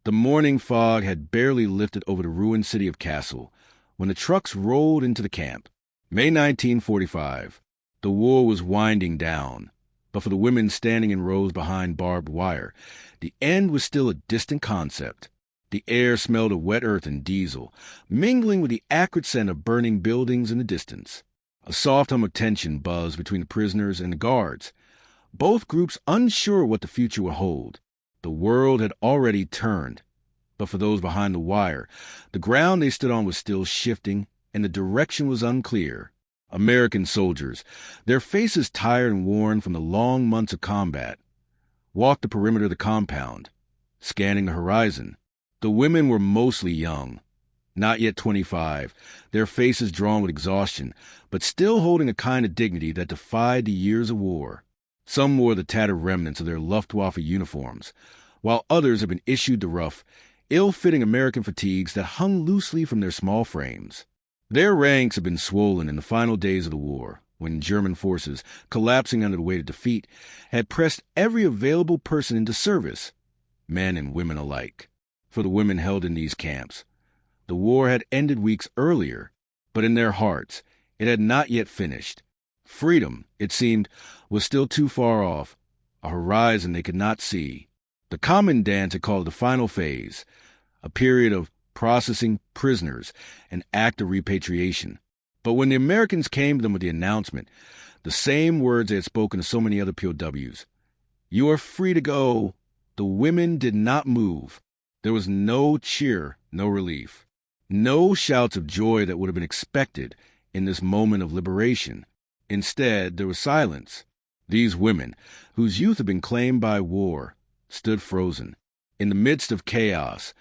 The morning fog had barely lifted over the ruined city of Kassel when the trucks rolled into the camp. May 1945. The war was winding down, but for the women standing in rows behind barbed wire, the end was still a distant concept. The air smelled of wet earth and diesel, mingling with the acrid scent of burning buildings in the distance. A soft hum of tension buzzed between the prisoners and the guards, both groups unsure what the future would hold. The world had already turned, but for those behind the wire, the ground they stood on was still shifting, and the direction was unclear. American soldiers, their faces tired and worn from the long months of combat, walked the perimeter of the compound, scanning the horizon. The women were mostly young, not yet 25, their faces drawn with exhaustion, but still holding a kind of dignity that defied the years of war. Some wore the tattered remnants of their Luftwaffe uniforms, while others had been issued the rough, ill-fitting American fatigues that hung loosely from their small frames. Their ranks had been swollen in the final days of the war, when German forces, collapsing under the weight of defeat, had pressed every available person into service, men and women alike. For the women held in these camps, the war had ended weeks earlier, but in their hearts it had not yet finished. Freedom, it seemed, was still too far off, a horizon they could not see. The commandant had called the final phase, a period of processing prisoners, an act of repatriation. But when the Americans came to them with the announcement, the same words they had spoken to so many other POWs, "You are free to go," the women did not move. There was no cheer, no relief, no shouts of joy that would have been expected in this moment of liberation. Instead, there was silence. These women, whose youth had been claimed by war, stood frozen. In the midst of chaos,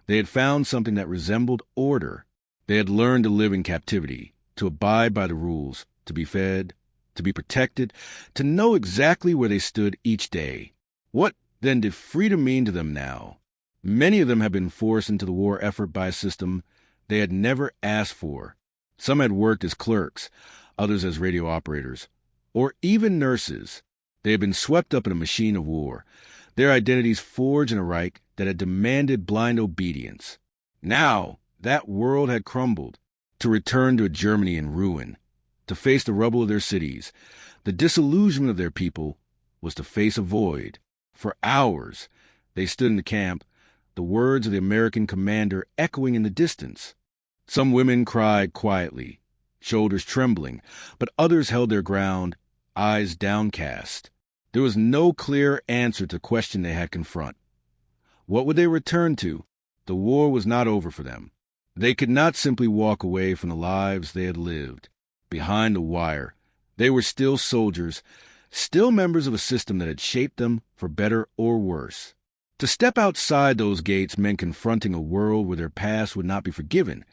they had found something that resembled order. They had learned to live in captivity, to abide by the rules, to be fed, to be protected, to know exactly where they stood each day. What, then, did freedom mean to them now? Many of them had been forced into the war effort by a system they had never asked for. Some had worked as clerks, others as radio operators, or even nurses. They had been swept up in a machine of war, their identities forged in a Reich that had demanded blind obedience. Now, that world had crumbled. To return to a Germany in ruin, to face the rubble of their cities, the disillusionment of their people, was to face a void. For hours, they stood in the camp, the words of the American commander echoing in the distance. Some women cried quietly, shoulders trembling, but others held their ground, eyes downcast. There was no clear answer to the question they had confront. What would they return to? The war was not over for them. They could not simply walk away from the lives they had lived. Behind the wire, they were still soldiers, still members of a system that had shaped them for better or worse. To step outside those gates meant confronting a world where their past would not be forgiven,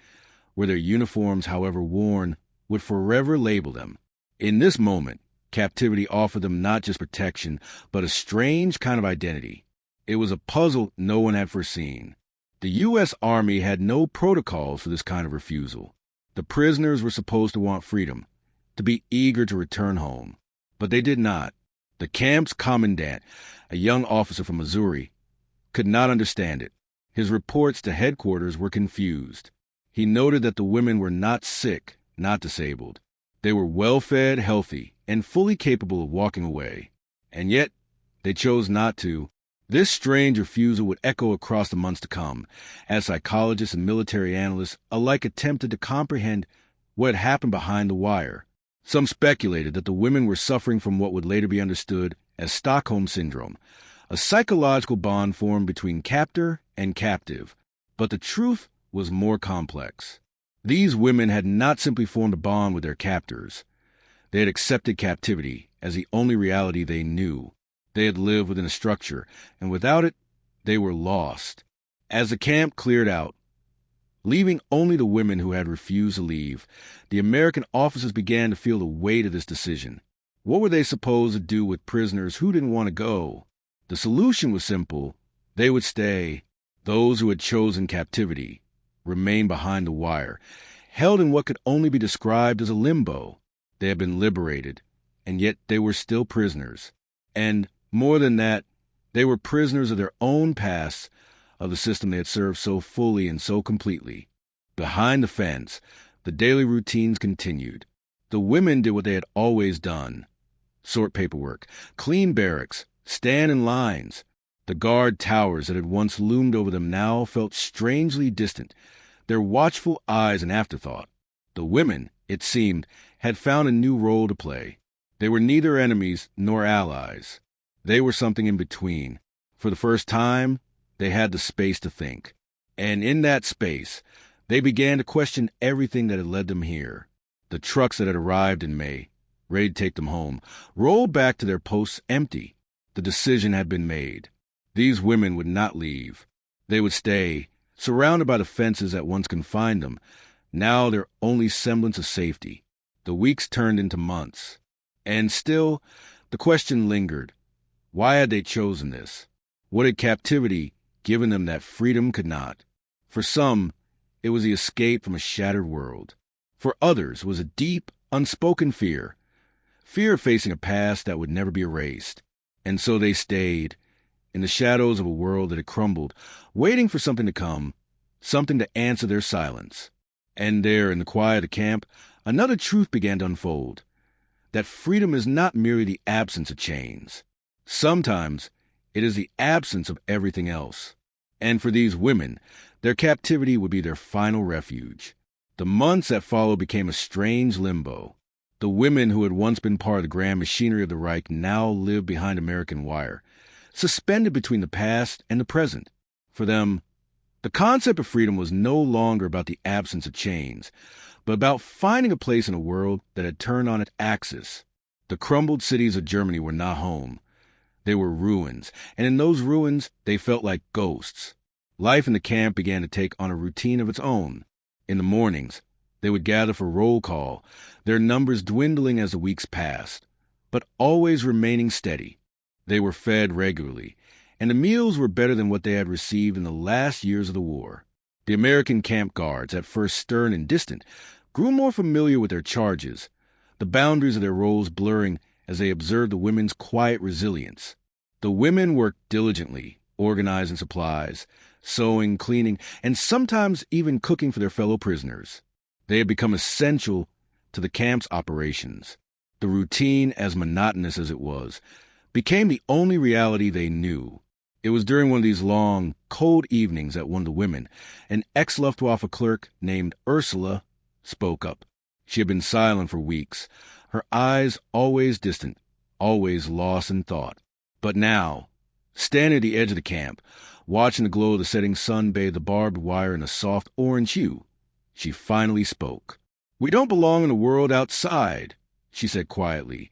where their uniforms, however worn, would forever label them. In this moment, captivity offered them not just protection, but a strange kind of identity. It was a puzzle no one had foreseen. The U.S. Army had no protocols for this kind of refusal. The prisoners were supposed to want freedom, to be eager to return home. But they did not. The camp's commandant, a young officer from Missouri, could not understand it. His reports to headquarters were confused. He noted that the women were not sick, not disabled. They were well-fed, healthy, and fully capable of walking away. And yet, they chose not to. This strange refusal would echo across the months to come, as psychologists and military analysts alike attempted to comprehend what had happened behind the wire. Some speculated that the women were suffering from what would later be understood as Stockholm Syndrome, a psychological bond formed between captor and captive. But the truth was more complex. These women had not simply formed a bond with their captors. They had accepted captivity as the only reality they knew. They had lived within a structure, and without it, they were lost. As the camp cleared out, leaving only the women who had refused to leave, the American officers began to feel the weight of this decision. What were they supposed to do with prisoners who didn't want to go? The solution was simple. They would stay. Those who had chosen captivity remained behind the wire, held in what could only be described as a limbo. They had been liberated, and yet they were still prisoners. And, more than that, they were prisoners of their own past, of the system they had served so fully and so completely. Behind the fence, the daily routines continued. The women did what they had always done: sort paperwork, clean barracks, stand in lines. The guard towers that had once loomed over them now felt strangely distant, their watchful eyes an afterthought. The women, it seemed, had found a new role to play. They were neither enemies nor allies. They were something in between. For the first time, they had the space to think. And in that space, they began to question everything that had led them here. The trucks that had arrived in May, ready to take them home, rolled back to their posts empty. The decision had been made. These women would not leave. They would stay, surrounded by the fences that once confined them, now their only semblance of safety. The weeks turned into months. And still, the question lingered. Why had they chosen this? What had captivity given them that freedom could not? For some, it was the escape from a shattered world. For others, it was a deep, unspoken fear of facing a past that would never be erased. And so they stayed, in the shadows of a world that had crumbled, waiting for something to come, something to answer their silence. And there, in the quiet of the camp, another truth began to unfold: that freedom is not merely the absence of chains. Sometimes it is the absence of everything else. And for these women, their captivity would be their final refuge. The months that followed became a strange limbo. The women who had once been part of the grand machinery of the Reich now lived behind American wire, suspended between the past and the present. For them, the concept of freedom was no longer about the absence of chains, but about finding a place in a world that had turned on its axis. The crumbled cities of Germany were not home. They were ruins, and in those ruins they felt like ghosts. Life in the camp began to take on a routine of its own. In the mornings, they would gather for roll call, their numbers dwindling as the weeks passed, but always remaining steady. They were fed regularly, and the meals were better than what they had received in the last years of the war. The American camp guards, at first stern and distant, grew more familiar with their charges, the boundaries of their roles blurring as they observed the women's quiet resilience. The women worked diligently, organizing supplies, sewing, cleaning, and sometimes even cooking for their fellow prisoners. They had become essential to the camp's operations. The routine, as monotonous as it was, became the only reality they knew. It was during one of these long, cold evenings that one of the women, an ex-Luftwaffe clerk named Ursula, spoke up. She had been silent for weeks, her eyes always distant, always lost in thought. But now, standing at the edge of the camp, watching the glow of the setting sun bathe the barbed wire in a soft orange hue, she finally spoke. "We don't belong in the world outside," she said quietly,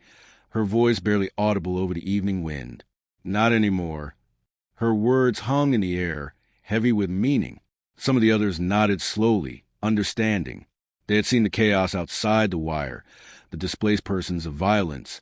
her voice barely audible over the evening wind. "Not anymore." Her words hung in the air, heavy with meaning. Some of the others nodded slowly, understanding. They had seen the chaos outside the wire, the displaced persons, the violence,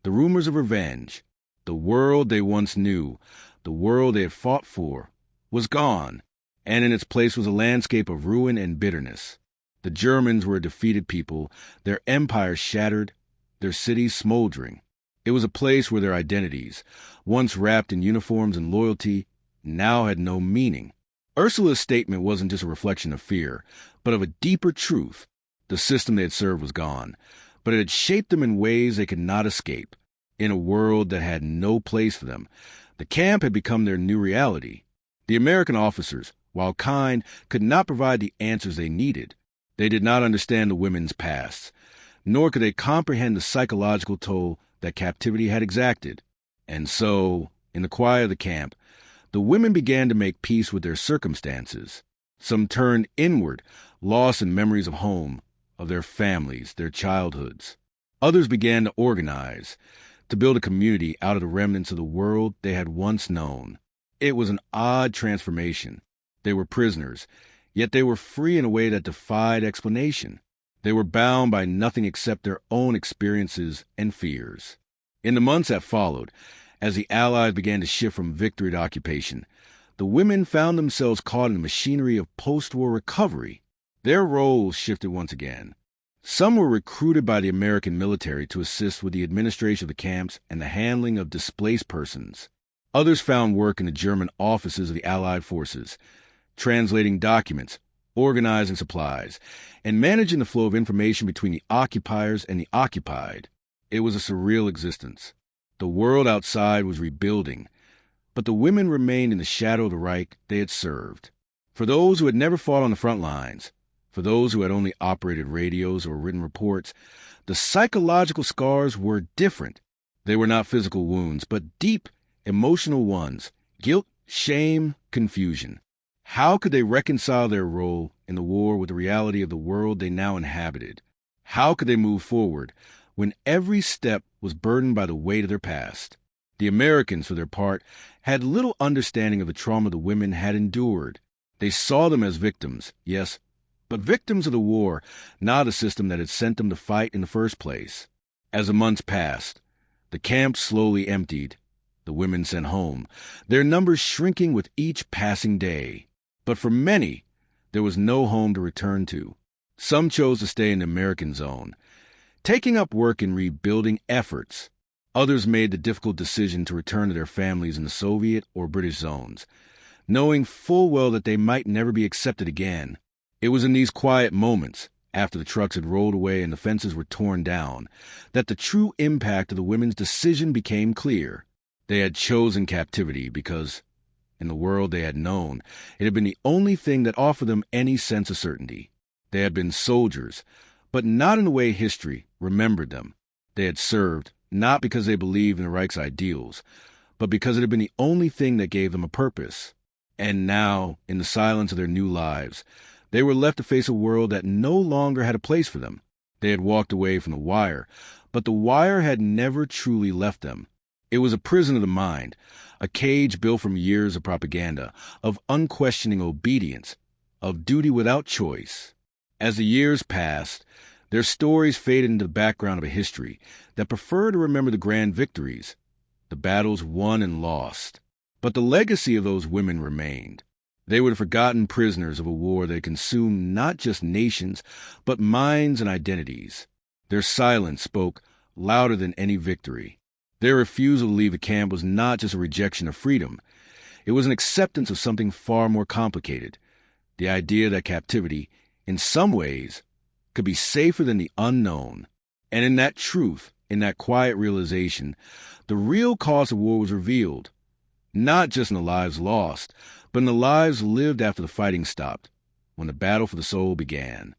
the rumors of revenge. The world they once knew, the world they had fought for, was gone, and in its place was a landscape of ruin and bitterness. The Germans were a defeated people, their empire shattered, their cities smoldering. It was a place where their identities, once wrapped in uniforms and loyalty, now had no meaning. Ursula's statement wasn't just a reflection of fear, but of a deeper truth. The system they had served was gone, but it had shaped them in ways they could not escape. In a world that had no place for them, the camp had become their new reality. The American officers, while kind, could not provide the answers they needed. They did not understand the women's pasts, nor could they comprehend the psychological toll that captivity had exacted. And so, in the quiet of the camp, the women began to make peace with their circumstances. Some turned inward, lost in memories of home, of their families, their childhoods. Others began to organize, to build a community out of the remnants of the world they had once known. It was an odd transformation. They were prisoners, yet they were free in a way that defied explanation. They were bound by nothing except their own experiences and fears. In the months that followed, as the Allies began to shift from victory to occupation, the women found themselves caught in the machinery of post-war recovery. Their roles shifted once again. Some were recruited by the American military to assist with the administration of the camps and the handling of displaced persons. Others found work in the German offices of the Allied forces, translating documents, organizing supplies, and managing the flow of information between the occupiers and the occupied. It was a surreal existence. The world outside was rebuilding, but the women remained in the shadow of the Reich they had served. For those who had never fought on the front lines, for those who had only operated radios or written reports, the psychological scars were different. They were not physical wounds, but deep, emotional ones: guilt, shame, confusion. How could they reconcile their role in the war with the reality of the world they now inhabited? How could they move forward when every step was burdened by the weight of their past? The Americans, for their part, had little understanding of the trauma the women had endured. They saw them as victims, yes, but victims of the war, not a system that had sent them to fight in the first place. As the months passed, the camps slowly emptied, the women sent home, their numbers shrinking with each passing day. But for many, there was no home to return to. Some chose to stay in the American zone, taking up work in rebuilding efforts. Others made the difficult decision to return to their families in the Soviet or British zones, knowing full well that they might never be accepted again. It was in these quiet moments, after the trucks had rolled away and the fences were torn down, that the true impact of the women's decision became clear. They had chosen captivity because, in the world they had known, it had been the only thing that offered them any sense of certainty. They had been soldiers, but not in the way history remembered them. They had served, not because they believed in the Reich's ideals, but because it had been the only thing that gave them a purpose. And now, in the silence of their new lives, they were left to face a world that no longer had a place for them. They had walked away from the wire, but the wire had never truly left them. It was a prison of the mind, a cage built from years of propaganda, of unquestioning obedience, of duty without choice. As the years passed, their stories faded into the background of a history that preferred to remember the grand victories, the battles won and lost. But the legacy of those women remained. They were the forgotten prisoners of a war that consumed not just nations, but minds and identities. Their silence spoke louder than any victory. Their refusal to leave the camp was not just a rejection of freedom. It was an acceptance of something far more complicated, the idea that captivity, in some ways, could be safer than the unknown. And in that truth, in that quiet realization, the real cause of war was revealed, not just in the lives lost, but in the lives lived after the fighting stopped, when the battle for the soul began.